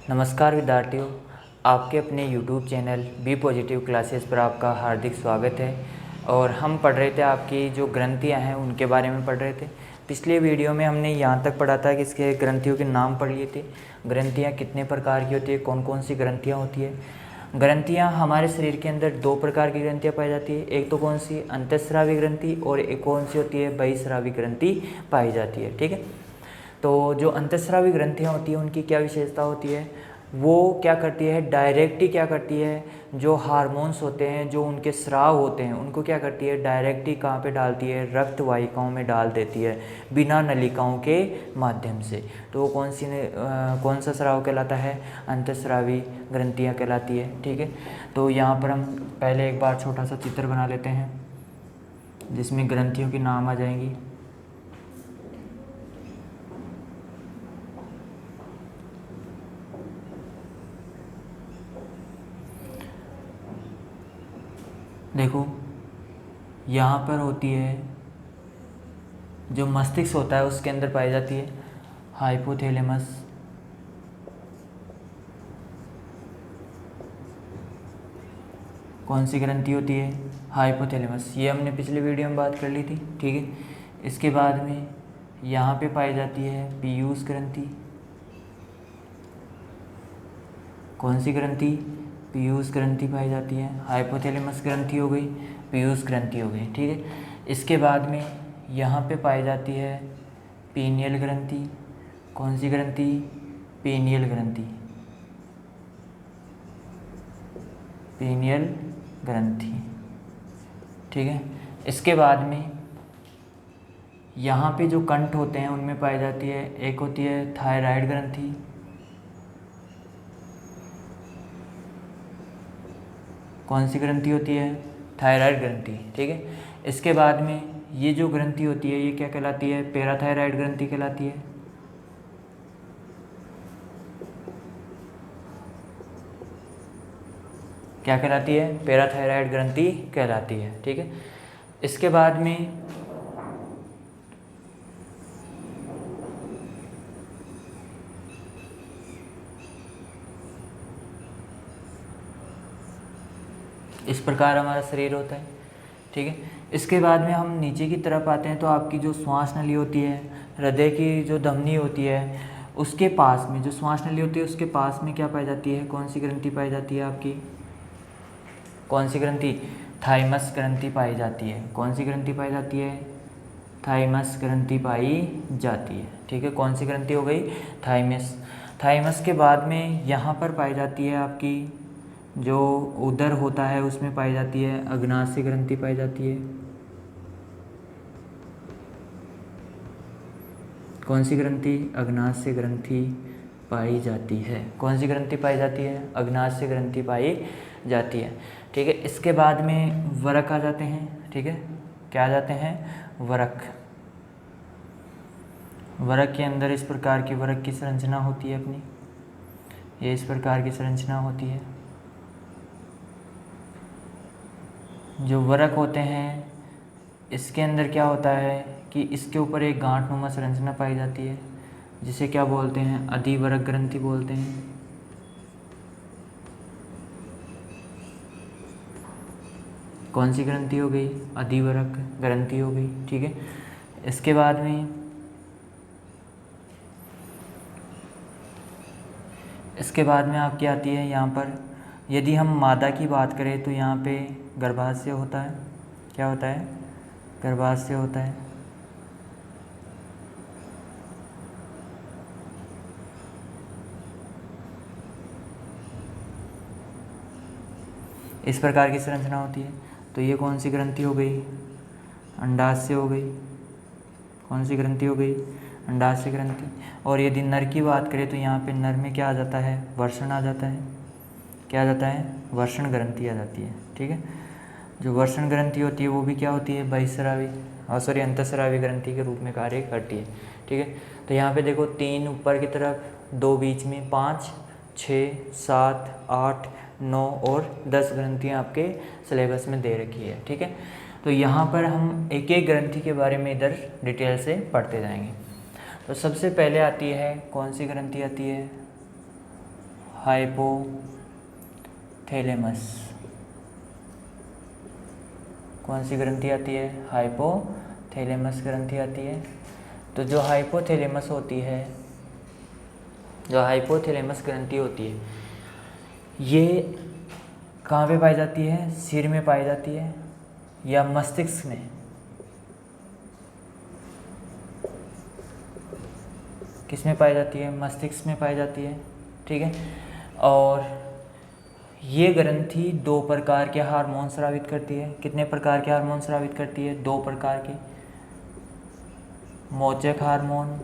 नमस्कार विद्यार्थियों, आपके अपने YouTube channel Be Positive Classes पर आपका हार्दिक स्वागत है। और हम पढ़ रहे थे आपकी जो ग्रंथियां हैं उनके बारे में पढ़ रहे थे। पिछले वीडियो में हमने यहाँ तक पढ़ा था कि इसके ग्रंथियों के नाम पढ़ लिए थे। ग्रंथियाँ कितने प्रकार की होती है, कौन कौन सी ग्रंथियाँ होती है। ग्रंथियाँ हमारे शरीर के अंदर दो प्रकार की ग्रंथियाँ पाई जाती है। एक तो कौन सी, अंतःस्रावी ग्रंथि, और एक कौन सी होती है, बहिःस्रावी ग्रंथि पाई जाती है। ठीक है, तो जो अंतःस्रावी ग्रंथियाँ होती हैं उनकी क्या विशेषता होती है, वो क्या करती है, डायरेक्ट ही क्या करती है, जो हार्मोन्स होते हैं, जो उनके स्राव होते हैं, उनको क्या करती है, डायरेक्ट ही कहाँ पे डालती है, रक्त वाहिकाओं में डाल देती है, बिना नलिकाओं के माध्यम से। तो वो कौन सा स्राव कहलाता है, अंतःस्रावी ग्रंथियाँ कहलाती है। ठीक है, तो यहाँ पर हम पहले एक बार छोटा सा चित्र बना लेते हैं जिसमें ग्रंथियों के नाम आ जाएंगी। देखो, यहाँ पर होती है, जो मस्तिष्क होता है उसके अंदर पाई जाती है हाइपोथैलेमस। कौन सी ग्रंथि होती है, हाइपोथैलेमस। ये हमने पिछले वीडियो में बात कर ली थी। ठीक है, इसके बाद में यहाँ पे पाई जाती है पीयूष ग्रंथि। कौन सी ग्रंथि, पीयूष ग्रंथि पाई जाती है। हाइपोथैलेमस ग्रंथि हो गई, पीयूष ग्रंथि हो गई। ठीक है, इसके बाद में यहाँ पे पाई जाती है पीनियल ग्रंथि। कौन सी ग्रंथि, पीनियल ग्रंथि, पीनियल ग्रंथि। ठीक है, इसके बाद में यहाँ पे जो कंठ होते हैं उनमें पाई जाती है, एक होती है थायराइड ग्रंथि। कौन सी ग्रंथि होती है, थायराइड ग्रंथि। ठीक है, इसके बाद में ये जो ग्रंथि होती है ये क्या कहलाती है, पैराथायराइड ग्रंथि कहलाती है। क्या कहलाती है, पैराथायराइड ग्रंथि कहलाती है। ठीक है, इसके बाद में इस प्रकार हमारा शरीर होता है। ठीक है, इसके बाद में हम नीचे की तरफ आते हैं तो आपकी जो श्वास नली होती है, हृदय की जो धमनी होती है, उसके पास में जो श्वास नली होती है उसके पास में क्या पाई जाती है, कौन सी ग्रंथि पाई जाती है आपकी, कौन सी ग्रंथि, थाइमस ग्रंथि पाई जाती है। कौन सी ग्रंथि पाई जाती है, थाइमस ग्रंथि पाई जाती है। ठीक है, कौन सी ग्रंथि हो गई, थाइमस। थाइमस के बाद में यहाँ पर पाई जाती है आपकी जो उदर होता है उसमें पाई जाती है अग्नाशय ग्रंथि पाई जाती है। कौन सी ग्रंथि, अग्नाशय ग्रंथि पाई जाती है। कौन सी ग्रंथि पाई जाती है, अग्नाशय ग्रंथि पाई जाती है। ठीक है, इसके बाद में वरक आ जाते हैं। ठीक है, क्या आ जाते हैं, वरक। वरक के अंदर इस प्रकार की वरक की संरचना होती है अपनी, ये इस प्रकार की संरचना होती है। जो वरक होते हैं इसके अंदर क्या होता है कि इसके ऊपर एक गांठनुमा संरचना पाई जाती है जिसे क्या बोलते हैं, अधिवरक ग्रंथि बोलते हैं। कौन सी ग्रंथि हो गई, अधिवरक ग्रंथि हो गई। ठीक है, इसके बाद में आपकी आती है यहाँ पर, यदि हम मादा की बात करें तो यहाँ पे गर्भाशय होता है। क्या होता है, गर्भाशय होता है। इस प्रकार की संरचना होती है। तो ये कौन सी ग्रंथि हो गई, अंडाशय हो गई। कौन सी ग्रंथि हो गई, अंडाशय ग्रंथि। और यदि नर की बात करें तो यहाँ पे नर में क्या आ जाता है, वर्षण आ जाता है। क्या आ जाता है, वर्षण ग्रंथि आ जाती है। ठीक है, जो वर्षण ग्रंथि होती है वो भी क्या होती है, बहिःस्रावी अंतःस्रावी ग्रंथि के रूप में कार्य करती है। ठीक है, तो यहाँ पे देखो 3 ऊपर की तरफ, 2 बीच में, 5, 6, 7, 8, 9 और 10 ग्रंथियाँ आपके सिलेबस में दे रखी है। ठीक है, तो यहाँ पर हम एक एक ग्रंथि के बारे में इधर डिटेल से पढ़ते जाएंगे। तो सबसे पहले आती है, कौन सी ग्रंथि आती है, हाइपोथैलेमस। कौन सी ग्रंथि आती है? हाइपोथैलेमस ग्रंथि आती है। तो जो हाइपोथैलेमस होती है, जो हाइपोथैलेमस ग्रंथि होती है, ये कहाँ पे पाई जाती है? सिर में पाई जाती है या मस्तिष्क में? किस में पाई जाती है? मस्तिष्क में पाई जाती है। ठीक है। और ये ग्रंथि 2 प्रकार के हार्मोन स्रावित करती है। कितने प्रकार के हार्मोन स्रावित करती है? 2 प्रकार के। मोचक हार्मोन,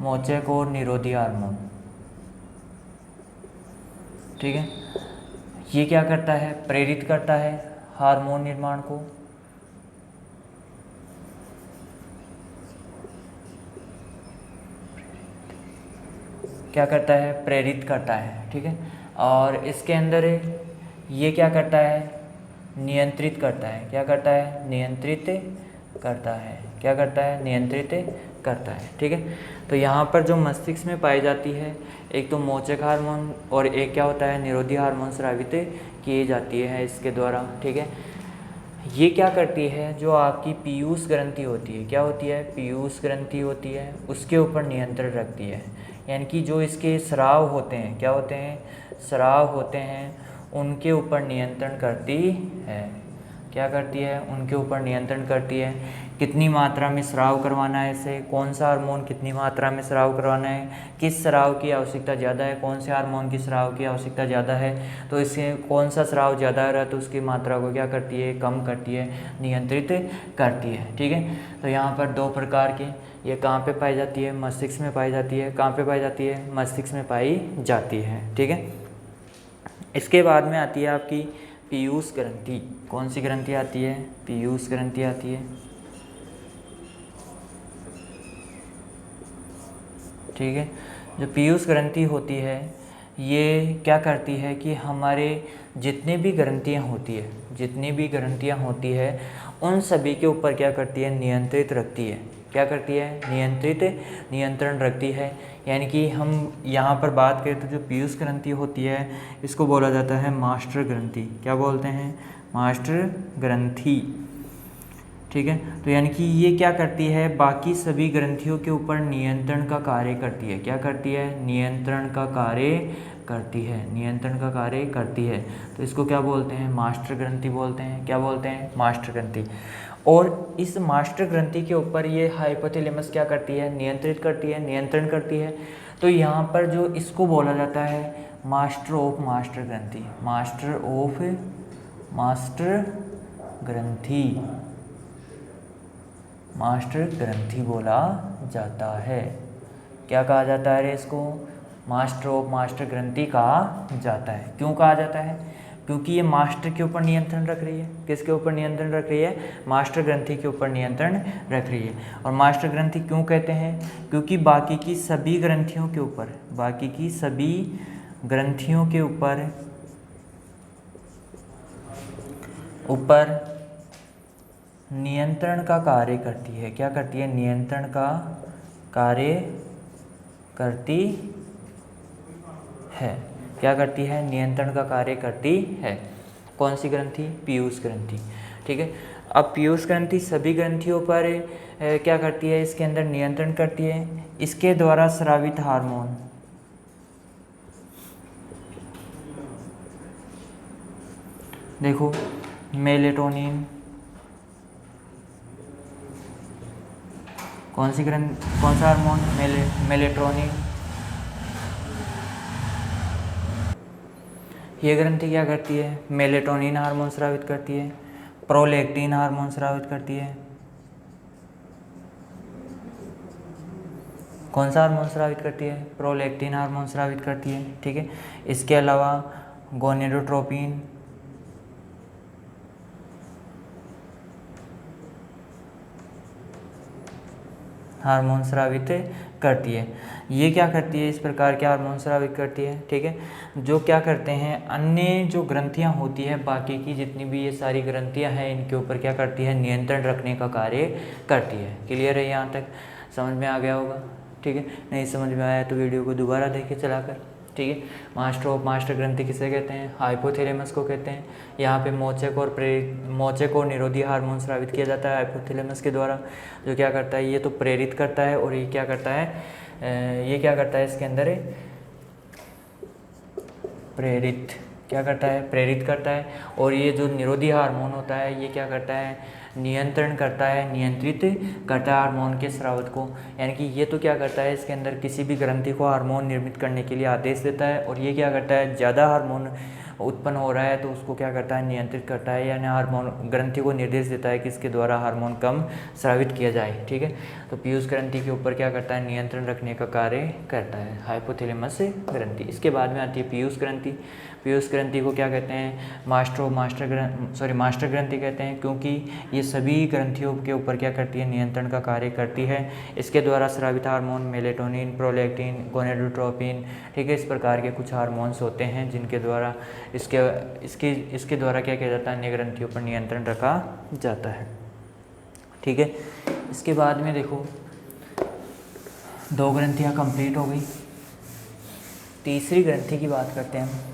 मोचक और निरोधी हार्मोन। ठीक है। ये क्या करता है? प्रेरित करता है हार्मोन निर्माण को। क्या करता है? प्रेरित करता है। ठीक है। और इसके अंदर ये क्या करता है? नियंत्रित करता है। क्या करता है? नियंत्रित करता है। क्या करता है? नियंत्रित करता है। ठीक है। तो यहाँ पर जो मस्तिष्क में पाई जाती है, एक तो मोचक हार्मोन और एक क्या होता है? निरोधी हार्मोन स्रावित किए जाती है इसके द्वारा। ठीक है। ये क्या करती है? जो आपकी पीयूष ग्रंथि होती है, क्या होती है? पीयूष ग्रंथि होती है, उसके ऊपर नियंत्रण रखती है। यानी कि जो इसके स्राव होते हैं, क्या होते हैं? स्राव होते हैं, उनके ऊपर नियंत्रण करती है। क्या करती है? उनके ऊपर नियंत्रण करती है। कितनी मात्रा में स्राव करवाना है इसे, कौन सा हार्मोन कितनी मात्रा में स्राव करवाना है, किस स्राव की आवश्यकता ज़्यादा है, कौन से हार्मोन की स्राव की आवश्यकता ज़्यादा है, तो इससे कौन सा स्राव ज़्यादा है तो उसकी मात्रा को क्या करती है? कम करती है, नियंत्रित करती है। ठीक है। तो यहाँ पर 2 प्रकार के, ये कहाँ पे पाई जाती है? मस्तिष्क में पाई जाती है। कहाँ पे पाई जाती है? मस्तिष्क में पाई जाती है। ठीक है। इसके बाद में आती है आपकी पीयूष ग्रंथि। कौन सी ग्रंथि आती है? पीयूष ग्रंथि आती है। ठीक है। जो पीयूष ग्रंथि होती है, ये क्या करती है कि हमारे जितने भी ग्रंथियाँ होती है, जितनी भी ग्रंथियाँ होती है, उन सभी के ऊपर क्या करती है? नियंत्रित रखती है। क्या करती है? नियंत्रण रखती है। यानी कि हम यहाँ पर बात करें तो जो पीयूष ग्रंथि होती है, इसको बोला जाता है मास्टर ग्रंथि। क्या बोलते हैं? मास्टर ग्रंथि। ठीक है। तो यानी कि ये क्या करती है? बाकी सभी ग्रंथियों के ऊपर नियंत्रण का कार्य करती है। क्या करती है? नियंत्रण का कार्य करती है। नियंत्रण का कार्य करती है। तो इसको क्या बोलते हैं? मास्टर ग्रंथि बोलते हैं। क्या बोलते हैं? मास्टर ग्रंथि। और इस मास्टर ग्रंथि के ऊपर ये हाइपोथैलेमस क्या करती है? नियंत्रित करती है, नियंत्रण करती है। तो यहाँ पर जो इसको बोला जाता है मास्टर ऑफ मास्टर ग्रंथि। मास्टर ऑफ मास्टर ग्रंथि, मास्टर ग्रंथि बोला जाता है। क्या कहा जाता है? इसको मास्टर ऑफ मास्टर ग्रंथि कहा जाता है। क्यों कहा जाता है? क्योंकि ये मास्टर के ऊपर नियंत्रण रख रही है। किसके ऊपर नियंत्रण रख रही है? मास्टर ग्रंथि के ऊपर नियंत्रण रख रही है। और मास्टर ग्रंथि क्यों कहते हैं? क्योंकि बाकी की सभी ग्रंथियों के ऊपर, बाकी की सभी ग्रंथियों के ऊपर नियंत्रण का कार्य करती है। क्या करती है? नियंत्रण का कार्य करती है। क्या करती है? नियंत्रण का कार्य करती है। कौन सी ग्रंथि? पीयूष ग्रंथि। ठीक है। अब पीयूष ग्रंथि सभी ग्रंथियों पर क्या करती है? इसके अंदर नियंत्रण करती है। इसके द्वारा स्रावित हार्मोन, देखो, मेलेटोनिन, कौन सा हार्मोन? मेलेटोनिन। ये ग्रंथि क्या करती है? मेलेटोनिन हार्मोन स्रावित करती है, प्रोलैक्टिन हार्मोन स्रावित करती है। कौन सा हार्मोन स्रावित करती है? प्रोलैक्टिन हार्मोन स्रावित करती है। ठीक है। इसके अलावा गोनेडोट्रोपिन, हार्मोन स्रावित करती है। ये क्या करती है? इस प्रकार के हार्मोन स्रावित करती है। ठीक है। जो क्या करते हैं, अन्य जो ग्रंथियां होती है, बाकी की जितनी भी ये सारी ग्रंथियां हैं, इनके ऊपर क्या करती है? नियंत्रण रखने का कार्य करती है। क्लियर है? यहाँ तक समझ में आ गया होगा। ठीक है। नहीं समझ में आया तो वीडियो को दोबारा देखे चलाकर। ठीक है। मास्टर ग्रंथि किसे कहते हैं? हाइपोथैलेमस को कहते हैं। यहाँ पे मोचक और निरोधी हार्मोन स्रावित किया जाता है हाइपोथैलेमस के द्वारा, जो क्या करता है, ये तो प्रेरित करता है, और ये क्या करता है, इसके अंदर प्रेरित करता है। और ये जो निरोधी हार्मोन होता है, ये क्या करता है, नियंत्रित करता है हार्मोन के स्राव को। यानी कि ये तो क्या करता है, इसके अंदर किसी भी ग्रंथि को हार्मोन निर्मित करने के लिए आदेश देता है, और ये क्या करता है, ज़्यादा हार्मोन उत्पन्न हो रहा है तो उसको क्या करता है, नियंत्रित करता है, यानी हार्मोन ग्रंथि को निर्देश देता है कि इसके द्वारा हार्मोन कम स्रावित किया जाए। ठीक है, तो पीयूष ग्रंथि के ऊपर क्या करता है, नियंत्रण रखने का कार्य करता है हाइपोथैलेमस ग्रंथि। इसके बाद में आती है पीयूष ग्रंथि। पीयूष ग्रंथि को क्या कहते हैं, मास्टर ग्रंथि कहते हैं, क्योंकि ये सभी ग्रंथियों के ऊपर क्या करती है, नियंत्रण का कार्य करती है। इसके द्वारा स्रावित हार्मोन मेलेटोनिन, प्रोलैक्टिन, गोनेडोट्रोपिन, ठीक है, इस प्रकार के कुछ हार्मोन्स होते हैं जिनके द्वारा इसके द्वारा क्या किया जाता है, अन्य ग्रंथियों पर नियंत्रण रखा जाता है। ठीक है, इसके बाद में देखो 2 ग्रंथियाँ कंप्लीट हो गई। तीसरी ग्रंथि की बात करते हैं हम।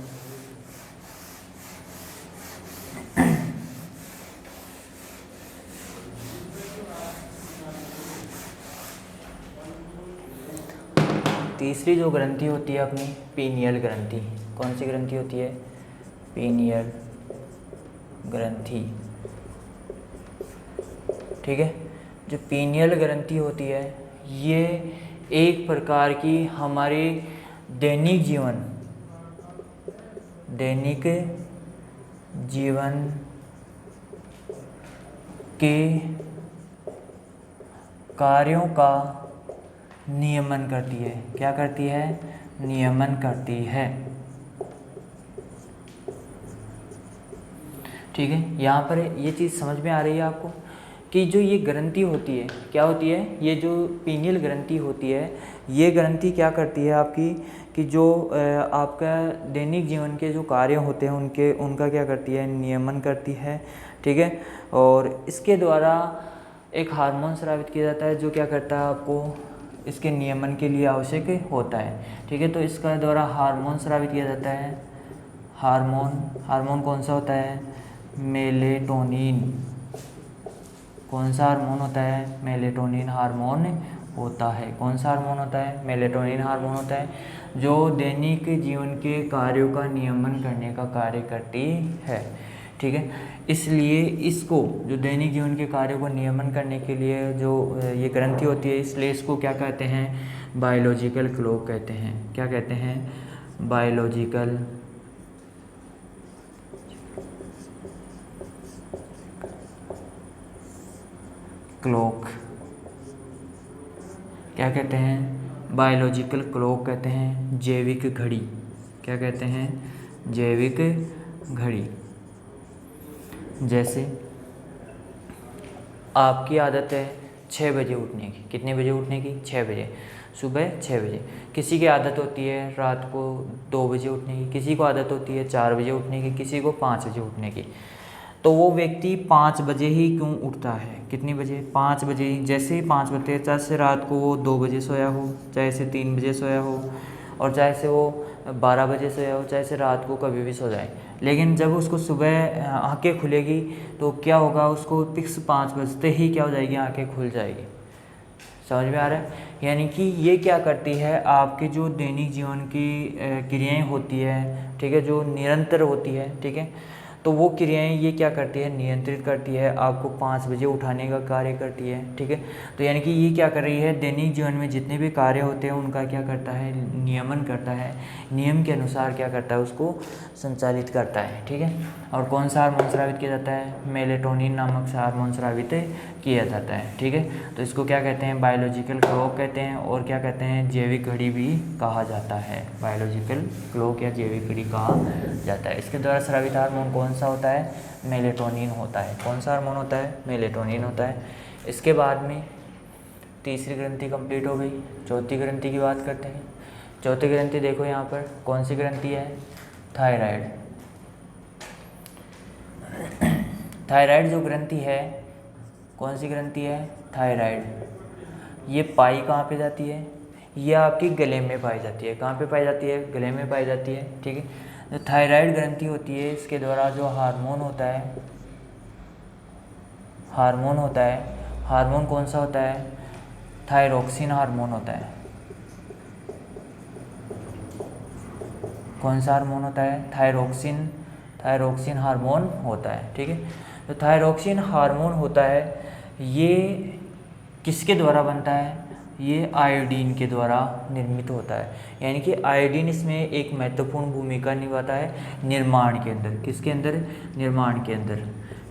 तीसरी जो ग्रंथि होती है अपनी, पीनियल ग्रंथि। कौन सी ग्रंथि होती है? पीनियल ग्रंथि। ठीक है, जो पीनियल ग्रंथि होती है, ये एक प्रकार की हमारे दैनिक जीवन के कार्यों का नियमन करती है। क्या करती है? नियमन करती है। ठीक है, यहाँ पर ये चीज़ समझ में आ रही है आपको कि जो ये ग्रंथि होती है, क्या होती है, ये जो पीनियल ग्रंथि होती है, ये ग्रंथि क्या करती है आपकी, कि जो आपका दैनिक जीवन के जो कार्य होते हैं उनका क्या करती है, नियमन करती है। ठीक है, और इसके द्वारा एक हार्मोन स्रावित किया जाता है जो क्या करता है, आपको इसके नियमन के लिए आवश्यक होता है। ठीक है, तो इसका द्वारा हार्मोन स्रावित किया जाता है। हार्मोन कौन सा होता है? मेलेटोनिन। कौन सा हार्मोन होता है? मेलेटोनिन हार्मोन होता है। कौन सा हार्मोन होता है? मेलेटोनिन हार्मोन होता है, जो दैनिक जीवन के कार्यों का नियमन करने का कार्य करती है। ठीक है, इसलिए इसको जो दैनिक जीवन के कार्यों को नियमन करने के लिए जो ये ग्रंथि होती है, इसलिए इसको क्या कहते हैं, बायोलॉजिकल क्लॉक कहते हैं। क्या कहते हैं? Biological clock. क्या कहते हैं? बायोलॉजिकल क्लॉक कहते हैं, जैविक घड़ी। क्या कहते हैं? जैविक घड़ी। जैसे आपकी आदत है 6 बजे उठने की। कितने बजे उठने की? 6 बजे, सुबह 6 बजे। किसी की आदत होती है रात को 2 बजे उठने की, किसी को आदत होती है 4 बजे उठने की, किसी को 5 बजे उठने की। तो वो व्यक्ति 5 बजे ही क्यों उठता है? कितनी बजे? 5 बजे ही। जैसे ही 5 बजे, चाहे से रात को वो 2 बजे सोया हो, चाहे से 3 बजे सोया हो, और चाहे से वो 12 बजे सोया हो, चाहे से रात को कभी भी सो जाए, लेकिन जब उसको सुबह आंखें खुलेगी तो क्या होगा, उसको फिक्स 5 बजते ही क्या हो जाएगी, आंखें खुल जाएगी। समझ में आ रहा है? यानी कि ये क्या करती है, आपके जो दैनिक जीवन की क्रियाएं होती है, ठीक है, जो निरंतर होती है, ठीक है, तो वो क्रियाएं ये क्या करती है, नियंत्रित करती है, आपको 5 बजे उठाने का कार्य करती है। ठीक है, तो यानी कि ये क्या कर रही है, दैनिक जीवन में जितने भी कार्य होते हैं उनका क्या करता है, नियमन करता है, नियम के अनुसार क्या करता है, उसको संचालित करता है। ठीक है, और कौन सा हार्मोन स्रावित किया जाता है? मेलेटोनिन नामक सा हार्मोन स्रावित किया जाता है। ठीक है, तो इसको क्या कहते हैं, बायोलॉजिकल क्लॉक कहते हैं, और क्या कहते हैं, जैविक घड़ी भी कहा जाता है। बायोलॉजिकल क्लॉक या जैविक घड़ी कहा जाता है। इसके द्वारा स्रावित हार्मोन कौन सा होता है? मेलेटोनिन होता है। कौन सा हार्मोन होता है? मेलेटोनिन होता है। इसके बाद में तीसरी ग्रंथि कंप्लीट हो गई। चौथी ग्रंथि की बात करते हैं। चौथी ग्रंथि देखो यहाँ पर कौन सी ग्रंथि है? थायराइड। थायराइड जो ग्रंथि है, कौन सी ग्रंथि है? थायराइड। ये पाई कहाँ पे जाती है? ये आपकी गले में पाई जाती है। कहाँ पे पाई जाती है? गले में पाई जाती है। ठीक है। जो थायराइड ग्रंथि होती है, इसके द्वारा जो हार्मोन होता है, हार्मोन कौन सा होता है? थायरोक्सिन हार्मोन होता है। कौन सा हार्मोन होता है? थायरोक्सिन हार्मोन होता है। ठीक है। तो थायरोक्सिन हार्मोन होता है, ये किसके द्वारा बनता है? ये आयोडीन के द्वारा निर्मित होता है। यानी कि आयोडीन इसमें एक महत्वपूर्ण भूमिका निभाता है निर्माण के अंदर। किसके अंदर? निर्माण के अंदर।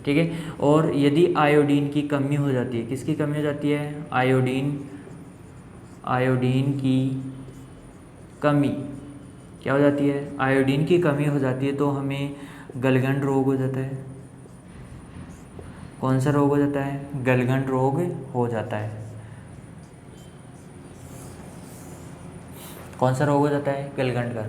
ठीक है। और यदि आयोडीन की कमी हो जाती है, किसकी कमी हो जाती है? आयोडीन की कमी क्या हो जाती है? आयोडीन की कमी हो जाती है तो हमें गलगंड रोग हो जाता है। कौन सा रोग हो जाता है? गलगंड रोग हो जाता है। कौन सा रोग हो जाता है? गलगंड का।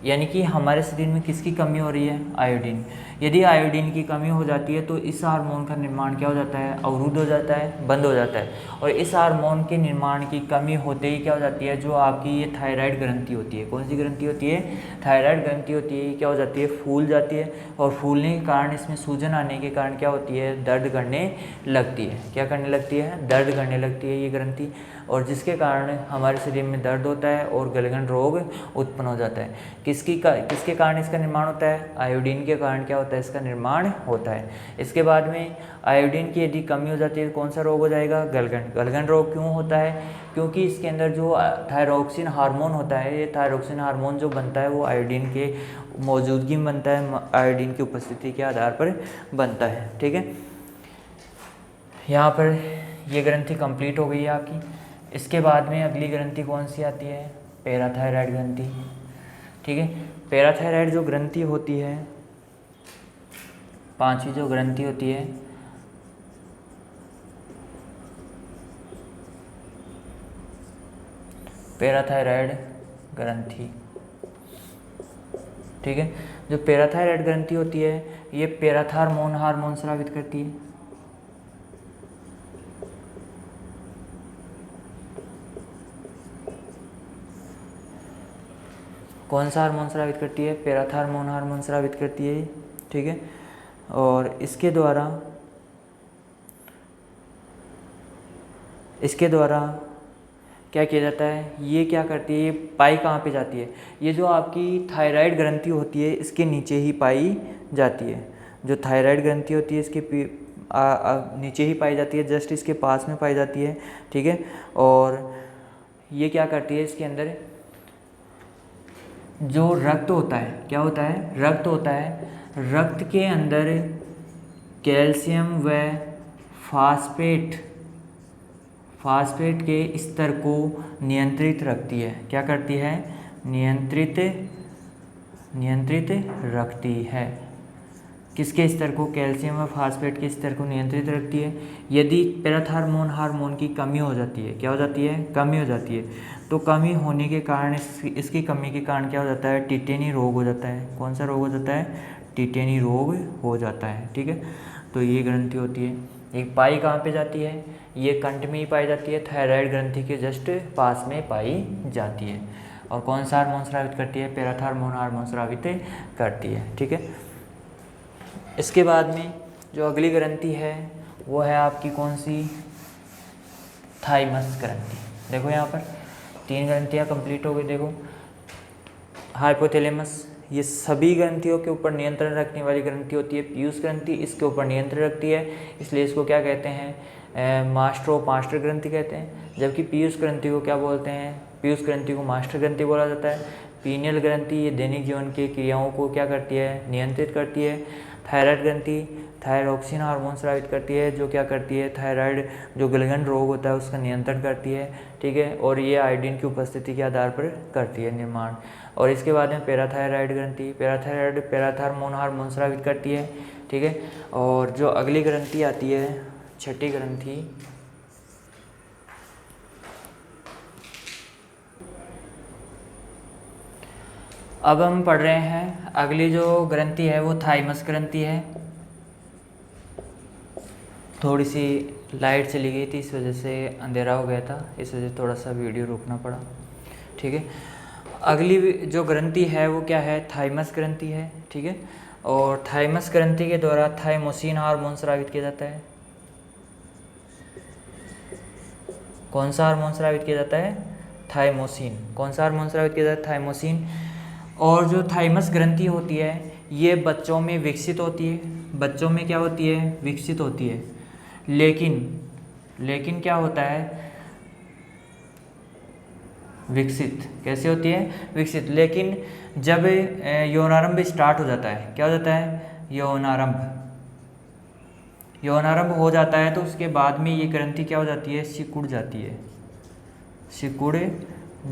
यानी कि हमारे शरीर में किसकी कमी हो रही है? आयोडीन। यदि आयोडीन की कमी हो जाती है तो इस हार्मोन का निर्माण क्या हो जाता है? अवरुद्ध हो जाता है, बंद हो जाता है। और इस हार्मोन के निर्माण की कमी होते ही क्या हो जाती है? जो आपकी ये थायराइड ग्रंथि होती है, कौन सी ग्रंथि होती है? थायराइड ग्रंथि होती है। क्या हो जाती है? फूल जाती है। और फूलने के कारण, इसमें सूजन आने के कारण क्या होती है? दर्द करने लगती है। क्या करने लगती है? दर्द करने लगती है ये ग्रंथि। और जिसके कारण हमारे शरीर में दर्द होता है और गलगंड रोग उत्पन्न हो जाता है। किसके कारण इसका निर्माण होता है? आयोडीन के कारण क्या होता है? इसका निर्माण होता है। इसके बाद में आयोडीन की यदि कमी हो जाती है तो कौन सा रोग हो जाएगा? गलगंड। गलगंड रोग क्यों होता है? क्योंकि इसके अंदर जो थायरोक्सिन हार्मोन होता है, ये थायरोक्सिन हार्मोन जो बनता है वो आयोडीन के मौजूदगी में बनता है, आयोडीन की उपस्थिति के आधार पर बनता है। ठीक है। यहाँ पर ये ग्रंथि कंप्लीट हो गई है आपकी। इसके बाद में अगली ग्रंथि कौन सी आती है? पैराथायराइड ग्रंथि। ठीक है। पैराथायराइड जो ग्रंथि होती है, पांचवी जो ग्रंथि होती है, पैराथायराइड ग्रंथि। ठीक है। जो पैराथायराइड ग्रंथि होती है, ये पैराथार्मोन हार्मोन स्रावित करती है। कौन सा हार्मोन स्रावित करती है? पैराथार्मोन हार्मोन स्रावित करती है। ठीक है। और इसके द्वारा क्या किया जाता है? ये क्या करती है? ये पाई कहाँ पे जाती है? ये जो आपकी थायराइड ग्रंथि होती है, इसके नीचे ही पाई जाती है। जो थायराइड ग्रंथि होती है, इसके नीचे ही पाई जाती है, जस्ट इसके पास में पाई जाती है। ठीक है। और ये क्या करती है? इसके अंदर जो रक्त होता है, क्या होता है? रक्त होता है। रक्त के अंदर कैल्शियम व फास्फेट के स्तर को नियंत्रित रखती है। क्या करती है? नियंत्रित रखती है। किसके स्तर को? कैल्शियम व फास्फेट के स्तर को नियंत्रित रखती है। यदि पैराथार्मोन हार्मोन की कमी हो जाती है, क्या हो जाती है? कमी हो जाती है। तो कमी होने के कारण, इसकी कमी के कारण क्या हो जाता है? टिटेनी रोग हो जाता है। कौन सा रोग हो जाता है? टिटेनी रोग हो जाता है। ठीक है। तो ये ग्रंथि होती है। एक पाई कहाँ पे जाती है? ये कंठ में ही पाई जाती है, थायराइड ग्रंथि के जस्ट पास में पाई जाती है। और कौन सा हार्मोन स्रावित करती है? पैराथार्मोन हार्मोन स्रावित करती है। ठीक है। इसके बाद में जो अगली ग्रंथि है वो है आपकी कौन सी? थाइमस ग्रंथि। देखो यहाँ पर 3 ग्रंथियाँ कंप्लीट हो गई। देखो, हाइपोथैलेमस, ये सभी ग्रंथियों के ऊपर नियंत्रण रखने वाली ग्रंथि होती है। पीयूष ग्रंथि इसके ऊपर नियंत्रण रखती है, इसलिए इसको क्या कहते हैं? मास्टर ग्रंथि कहते हैं। जबकि पीयूष ग्रंथि को क्या बोलते हैं? पीयूष ग्रंथि को मास्टर ग्रंथि बोला जाता है। पीनियल ग्रंथि ये दैनिक जीवन की क्रियाओं को क्या करती है? नियंत्रित करती है। थायराइड ग्रंथि थायरोक्सिन हार्मोन स्रावित करती है, जो क्या करती है? थायराइड जो गलगंड रोग होता है उसका नियंत्रण करती है। ठीक है। और ये आयोडीन की उपस्थिति के आधार पर करती है निर्माण। और इसके बाद में पैराथायराइड ग्रंथि, पैराथार्मोन हार्मोन स्रावित करती है। ठीक है। और जो अगली ग्रंथि आती है, छठी ग्रंथि, अब हम पढ़ रहे हैं अगली जो ग्रंथि है वो थाइमस ग्रंथि है। थोड़ी सी लाइट चली गई थी, इस वजह से अंधेरा हो गया था, इस वजह से थोड़ा सा वीडियो रोकना पड़ा। ठीक है। अगली जो ग्रंथि है वो क्या है, थाइमस ग्रंथि है, ठीक है। और थाइमस ग्रंथि के द्वारा थाइमोसिन हार्मोन स्रावित किया जाता है। कौन सा हार्मोन स्रावित किया जाता है, थाइमोसिन। कौन सा हार्मोन स्रावित किया जाता है, थाइमोसिन। और जो थाइमस ग्रंथि होती है ये बच्चों में विकसित होती है, बच्चों में क्या होती है, विकसित होती है। लेकिन क्या होता है, विकसित कैसे होती है, विकसित। लेकिन जब यौनारंभ स्टार्ट हो जाता है, क्या हो जाता है, यौनारंभ हो जाता है तो उसके बाद में ये ग्रंथि क्या हो जाती है, सिकुड़ जाती है, सिकुड़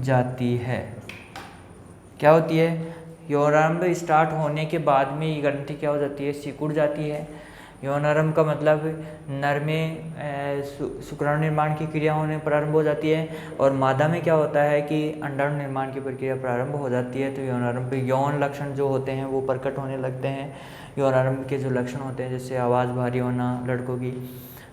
जाती है। क्या होती है, यौनारंभ स्टार्ट होने के बाद में ये ग्रंथि क्या हो जाती है, सिकुड़ जाती है। यौनारंभ का मतलब नर में शुक्राणु निर्माण की क्रिया होने प्रारंभ हो जाती है, और मादा में क्या होता है कि अंडाणु निर्माण की प्रक्रिया प्रारंभ हो जाती है। तो यौनारंभ पे यौन लक्षण जो होते हैं वो प्रकट होने लगते हैं। यौनारंभ के जो लक्षण होते हैं जैसे आवाज़ भारी होना, लड़कों की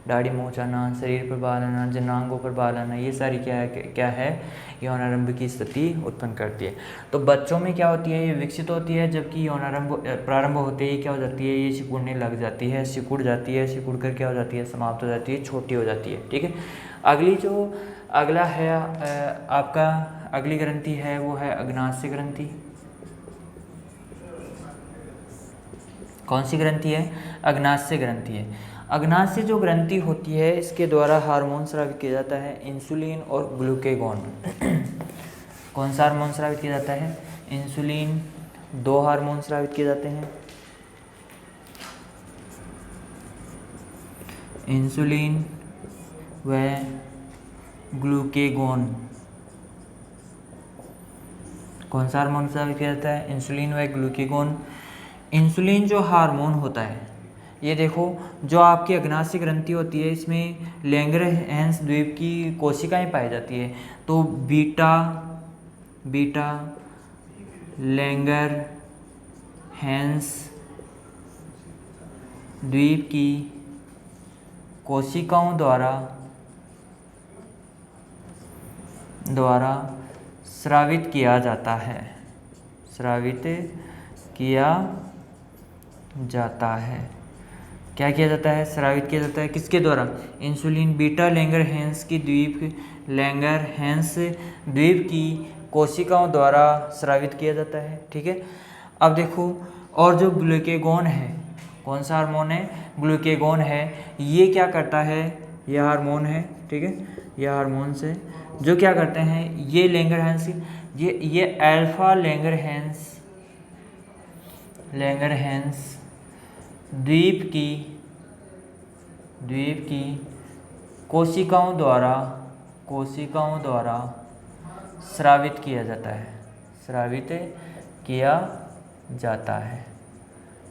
दाढ़ी मूंछ आना, शरीर पर बाल आना, जनांगों पर बाल आना, ये सारी क्या है यौनारंभ की स्थिति उत्पन्न करती है। तो बच्चों में क्या होती है, ये विकसित होती है, जबकि यौनारंभ प्रारंभ होते ही क्या हो जाती है, ये सिकुड़ने लग जाती है, सिकुड़ जाती है, सिकुड़ कर क्या हो जाती है, समाप्त हो जाती है, छोटी हो जाती है, ठीक है। अगला है आपका अगली ग्रंथि है वो है अग्नाशय ग्रंथि। कौन सी ग्रंथि है, अग्नाशय ग्रंथि है। अग्नाशय जो ग्रंथि होती है इसके द्वारा हार्मोन स्रावित किया जाता है, इंसुलिन और ग्लूकेगॉन। कौन सा हार्मोन स्रावित किया जाता है, इंसुलिन, दो हार्मोन स्रावित किए जाते हैं, इंसुलिन व ग्लूकेगॉन। कौन सा हार्मोन स्रावित किया जाता है, इंसुलिन व ग्लूकेगॉन। इंसुलिन जो हार्मोन होता है, ये देखो जो आपकी अग्नाशय ग्रंथि होती है इसमें लैंगरहैंस द्वीप की कोशिकाएं पाई जाती है। तो बीटा लैंगरहैंस द्वीप की कोशिकाओं द्वारा स्रावित किया जाता है, स्रावित किया जाता है। क्या किया जाता है, स्रावित किया जाता है, किसके द्वारा, इंसुलिन बीटा लैंगरहैंस द्वीप की कोशिकाओं द्वारा स्रावित किया जाता है, ठीक है। अब देखो, और जो ग्लूकेगॉन है, कौन सा हार्मोन है, ग्लूकेगॉन है, ये क्या करता है, यह हार्मोन है, ठीक है। यह हार्मोन से जो क्या करते हैं, ये लैंगरहैंस ये अल्फा लैंगरहैंस द्वीप की कोशिकाओं द्वारा स्रावित किया जाता है, स्रावित किया जाता है।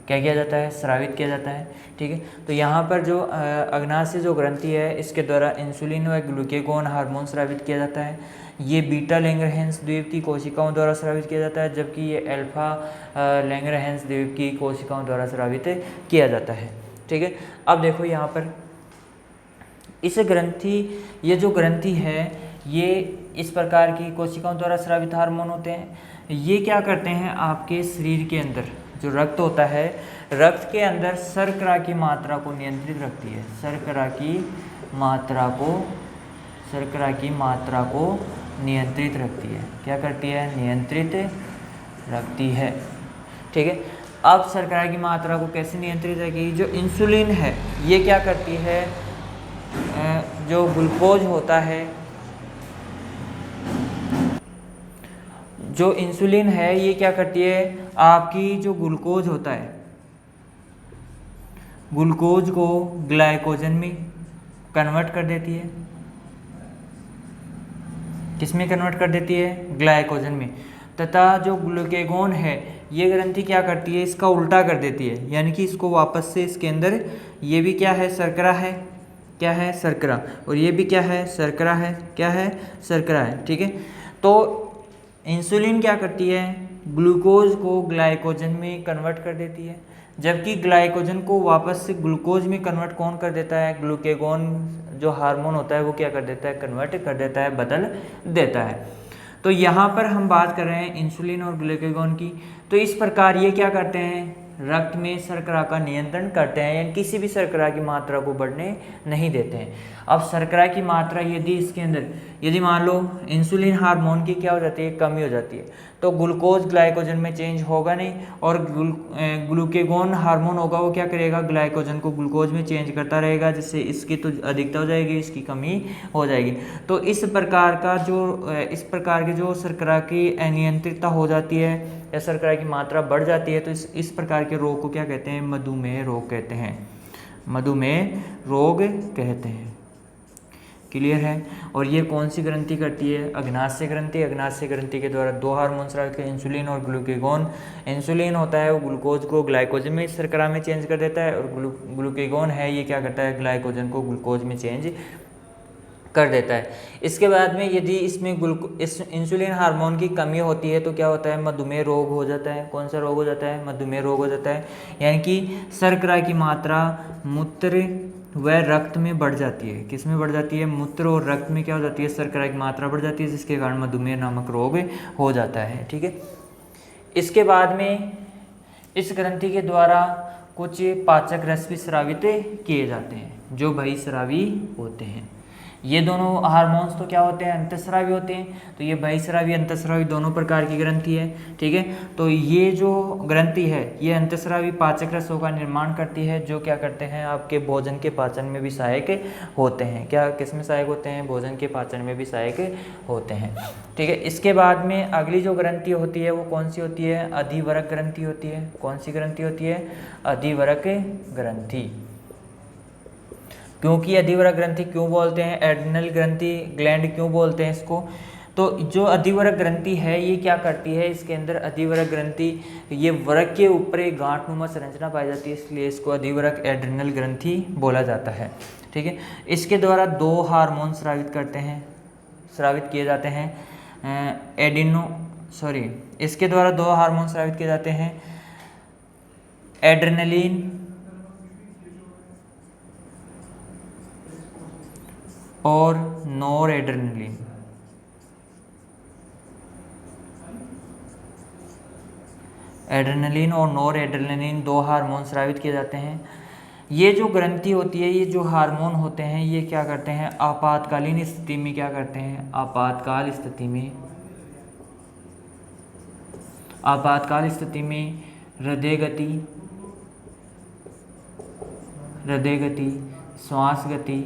क्या किया जाता है, स्रावित किया जाता है, ठीक है। तो यहाँ पर जो अग्नाशय जो ग्रंथि है इसके द्वारा इंसुलिन व ग्लूकेगॉन हार्मोन स्रावित किया जाता है। ये बीटा लैंगरहैंस द्वीप की कोशिकाओं द्वारा स्रावित किया जाता है, जबकि ये अल्फा लैंगरहैंस द्वीप की कोशिकाओं द्वारा स्रावित किया जाता है, ठीक है। अब देखो यहाँ पर ये जो ग्रंथि है ये इस प्रकार की कोशिकाओं द्वारा स्रावित हार्मोन होते हैं। ये क्या करते हैं, आपके शरीर के अंदर जो रक्त होता है, रक्त के अंदर शर्करा की मात्रा को नियंत्रित रखती है, शर्करा की मात्रा को नियंत्रित रखती है। क्या करती है, नियंत्रित रखती है, ठीक है। अब शर्करा की मात्रा को कैसे नियंत्रित रखेगी, जो इंसुलिन है ये क्या करती है, जो ग्लूकोज होता है, जो इंसुलिन है ये क्या करती है, आपकी जो ग्लूकोज होता है, ग्लूकोज को ग्लाइकोजन में कन्वर्ट कर देती है। किसमें कन्वर्ट कर देती है, ग्लाइकोजन में। तथा जो ग्लूकेगॉन है ये ग्रंथि क्या करती है, इसका उल्टा कर देती है, यानी कि इसको वापस से इसके अंदर, ये भी क्या है, शर्करा है, क्या है, शर्करा, और ये भी क्या है, शर्करा है, क्या है, शर्करा है, ठीक है। तो इंसुलिन क्या करती है, ग्लूकोज को ग्लाइकोजन में कन्वर्ट कर देती है, जबकि ग्लाइकोजन को वापस से ग्लूकोज में कन्वर्ट कौन कर देता है, ग्लूकेगॉन जो हार्मोन होता है वो क्या कर देता है, कन्वर्ट कर देता है, बदल देता है। तो यहाँ पर हम बात कर रहे हैं इंसुलिन और ग्लूकागॉन की। तो इस प्रकार ये क्या करते हैं, रक्त में शर्करा का नियंत्रण करते हैं, यानी किसी भी शर्करा की मात्रा को बढ़ने नहीं देते हैं। अब शर्करा की मात्रा यदि इसके अंदर, यदि मान लो इंसुलिन हार्मोन की क्या हो जाती है, कमी हो जाती है, तो ग्लूकोज ग्लाइकोजन में चेंज होगा नहीं, और ग्लूकागॉन हार्मोन होगा वो क्या करेगा, ग्लाइकोजन को ग्लूकोज में चेंज करता रहेगा, जिससे इसकी तो अधिकता हो जाएगी, इसकी कमी हो जाएगी। तो इस प्रकार की जो शर्करा की अनियंत्रितता हो जाती है या शर्करा की मात्रा बढ़ जाती है, तो इस प्रकार के रोग को क्या कहते हैं, मधुमेह रोग कहते हैं, मधुमेह रोग कहते हैं। क्लियर है। और ये कौन सी ग्रंथि करती है, अग्नाशय ग्रंथि। अग्नाशय ग्रंथि के द्वारा दो हार्मोन स्रावित के इंसुलिन और ग्लूकागॉन। इंसुलिन होता है वो ग्लूकोज को ग्लाइकोजन में शर्करा में चेंज कर देता है, और ग्लूकागॉन है ये क्या करता है, ग्लाइकोजन को ग्लूकोज में चेंज कर देता है। इसके बाद में यदि इसमें इस इंसुलिन हार्मोन की कमी होती है तो क्या होता है, मधुमेह रोग हो जाता है। कौन सा रोग हो जाता है, मधुमेह रोग हो जाता है, यानी कि शर्करा की मात्रा मूत्र व रक्त में बढ़ जाती है। किस में बढ़ जाती है, मूत्र और रक्त में क्या हो जाती है, शर्करा की मात्रा बढ़ जाती है, जिसके कारण मधुमेह नामक रोग हो जाता है। ठीक है। इसके बाद में इस ग्रंथि के द्वारा कुछ पाचक रस भी स्रावित किए जाते हैं, जो बहिस्रावी होते हैं। ये दोनों हार्मोन्स तो क्या होते हैं, अंतःस्रावी होते हैं। तो ये बहिस्रावी अंतःस्रावी दोनों प्रकार की ग्रंथि है। ठीक है। तो ये जो ग्रंथि है ये अंतःस्रावी पाचक रसों का निर्माण करती है, जो क्या करते हैं, आपके भोजन के पाचन में भी सहायक होते हैं। क्या किस में सहायक होते हैं, भोजन के पाचन में भी सहायक होते हैं। ठीक है। इसके बाद में अगली जो ग्रंथि होती है वो कौन सी होती है, अधिवरक ग्रंथि होती है। कौन सी ग्रंथि होती है, अधिवरक ग्रंथि। क्योंकि अधिवरक ग्रंथि क्यों बोलते हैं, एड्रिनल ग्रंथि ग्लैंड क्यों बोलते हैं इसको, तो जो अधिवरक ग्रंथि है ये क्या करती है, इसके अंदर अधिवरक ग्रंथि ये वरक के ऊपर एक गांठनुमा संरचना पाई जाती है, इसलिए इसको अधिवरक एड्रिनल ग्रंथि बोला जाता है। ठीक है। इसके द्वारा दो हार्मोन स्रावित किए जाते हैं, इसके द्वारा दो हार्मोन स्रावित किए जाते हैं, एड्रेनलिन और नॉर एड्रेनलिन। एड्रेनलिन और नॉर एड्रेनलिन दो हार्मोन स्रावित किए जाते हैं। ये जो ग्रंथि होती है, ये जो हार्मोन होते हैं, ये क्या करते हैं, आपातकालीन स्थिति में क्या करते हैं, आपातकाल स्थिति में हृदय गति श्वास गति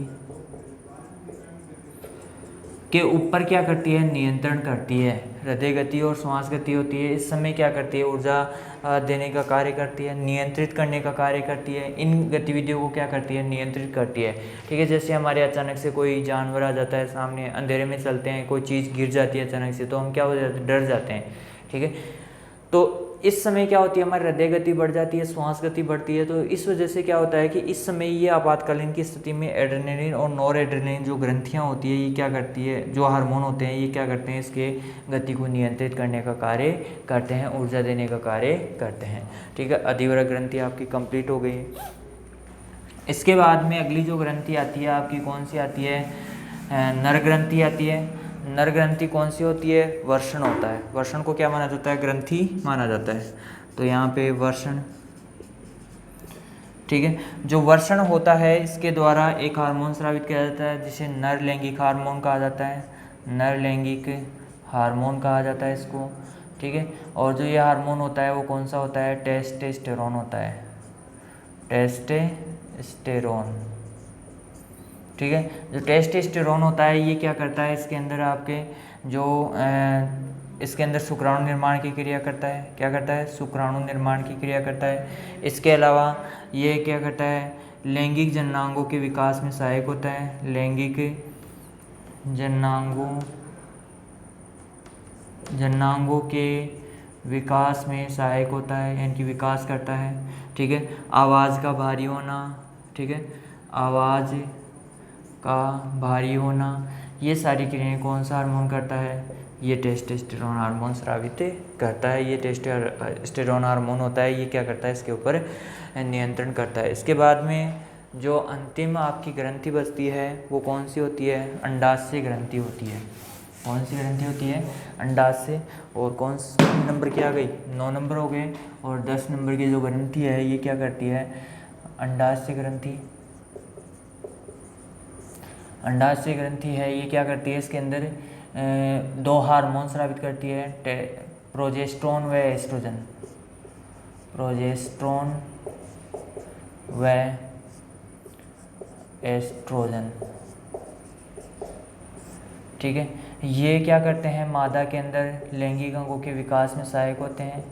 के ऊपर क्या करती है, नियंत्रण करती है। हृदय गति और श्वास गति होती है, इस समय क्या करती है, ऊर्जा देने का कार्य करती है, नियंत्रित करने का कार्य करती है। इन गतिविधियों को क्या करती है, नियंत्रित करती है। ठीक है। जैसे हमारे अचानक से कोई जानवर आ जाता है सामने, अंधेरे में चलते हैं, कोई चीज़ गिर जाती है अचानक से, तो हम क्या हो जाते हैं, डर जाते हैं। ठीक है। तो इस समय क्या होती है, हमारी हृदय गति बढ़ जाती है, श्वास गति बढ़ती है। तो इस वजह से क्या होता है कि इस समय ये आपातकालीन की स्थिति में एड्रेनलिन और नॉर एड्रेनलिन जो ग्रंथियाँ होती है, ये क्या करती है, जो हार्मोन होते हैं, ये क्या करते हैं, इसके गति को नियंत्रित करने का कार्य करते हैं, ऊर्जा देने का कार्य करते हैं। ठीक है। अधिवरक ग्रंथि आपकी कंप्लीट हो गई। इसके बाद में अगली जो ग्रंथि आती है आपकी, कौन सी आती है, नर ग्रंथि आती है। नर ग्रंथि कौन सी होती है, वर्षण होता है। वर्षण को क्या माना जाता है, ग्रंथि माना जाता है। तो यहाँ पे वर्षण, ठीक है। जो वर्षण होता है इसके द्वारा एक हार्मोन स्रावित किया जाता है, जिसे नर लैंगिक हार्मोन कहा जाता है। नर लैंगिक हार्मोन कहा जाता है इसको। ठीक है। और जो ये हार्मोन होता है वो कौन सा होता है, टेस्टोस्टेरोन होता है, टेस्टोस्टेरोन। ठीक है। जो टेस्टोस्टेरोन होता है ये क्या करता है, इसके अंदर आपके जो इसके अंदर शुक्राणु निर्माण की क्रिया करता है। क्या करता है, शुक्राणु निर्माण की क्रिया करता है। इसके अलावा ये क्या करता है, लैंगिक जननांगों के विकास में सहायक होता है। लैंगिक जननांगों के विकास में सहायक होता है, यानी कि विकास करता है। ठीक है। आवाज़ का भारी होना, ठीक है, आवाज़ का भारी होना, ये सारी क्रियाएं कौन सा हार्मोन करता है, ये टेस्टोस्टेरोन हार्मोन स्रावित करता है। ये टेस्टोस्टेरोन हार्मोन होता है, ये क्या करता है, इसके ऊपर नियंत्रण करता है। इसके बाद में जो अंतिम आपकी ग्रंथि बचती है वो कौन सी होती है, अंडाशय ग्रंथि होती है। कौन सी ग्रंथि होती है? अंडाशय। और कौन सी नंबर की आ गई? 9 नंबर हो गए। और 10 नंबर की जो ग्रंथि है ये क्या करती है? अंडाशय ग्रंथि। अंडाशय ग्रंथि है ये क्या करती है? इसके अंदर दो हार्मोन स्रावित करती है, प्रोजेस्टेरोन व एस्ट्रोजन। प्रोजेस्टेरोन व एस्ट्रोजन, ठीक है। ये क्या करते हैं? मादा के अंदर लैंगिक अंगों के विकास में सहायक होते हैं।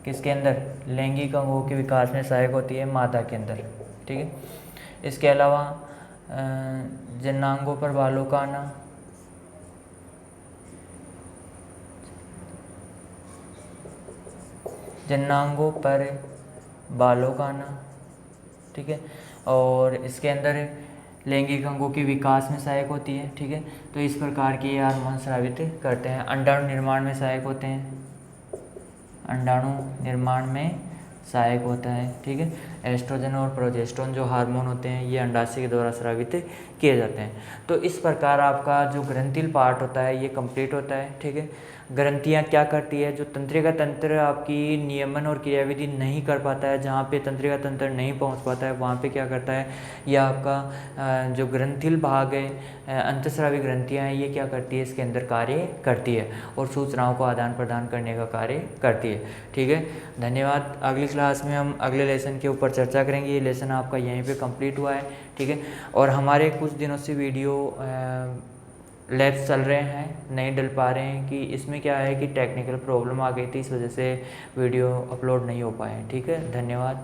किसके अंदर? लैंगिक अंगों के विकास में सहायक होती है मादा के अंदर, ठीक है। इसके अलावा जननांगों पर बालों का आना, जननांगों पर बालों का आना, ठीक है। और इसके अंदर लैंगिक अंगों के विकास में सहायक होती है, ठीक है। तो इस प्रकार के ये हार्मोन स्रावित करते हैं। अंडाणु निर्माण में सहायक होते हैं, अंडाणु निर्माण में सहायक होता है, ठीक है। एस्ट्रोजन और प्रोजेस्टेरोन जो हार्मोन होते हैं ये अंडाशय के द्वारा स्रावित किए जाते हैं। तो इस प्रकार आपका जो ग्रंथिल पार्ट होता है ये कंप्लीट होता है, ठीक है। ग्रंथियाँ क्या करती है? जो तंत्रिका तंत्र आपकी नियमन और क्रियाविधि नहीं कर पाता है, जहाँ पे तंत्रिका तंत्र नहीं पहुँच पाता है वहाँ पे क्या करता है? यह आपका जो ग्रंथिल भाग है, अंतःस्रावी ग्रंथियाँ हैं, ये क्या करती है? इसके अंदर कार्य करती है और सूचनाओं को आदान प्रदान करने का कार्य करती है, ठीक है। धन्यवाद। अगली क्लास में हम अगले लेसन के ऊपर चर्चा करेंगे। ये लेसन आपका यहीं पे कंप्लीट हुआ है, ठीक है। और हमारे कुछ दिनों से वीडियो लैब्स चल रहे हैं, नहीं डल पा रहे हैं कि इसमें क्या है कि टेक्निकल प्रॉब्लम आ गई थी, इस वजह से वीडियो अपलोड नहीं हो पाए, ठीक है। धन्यवाद।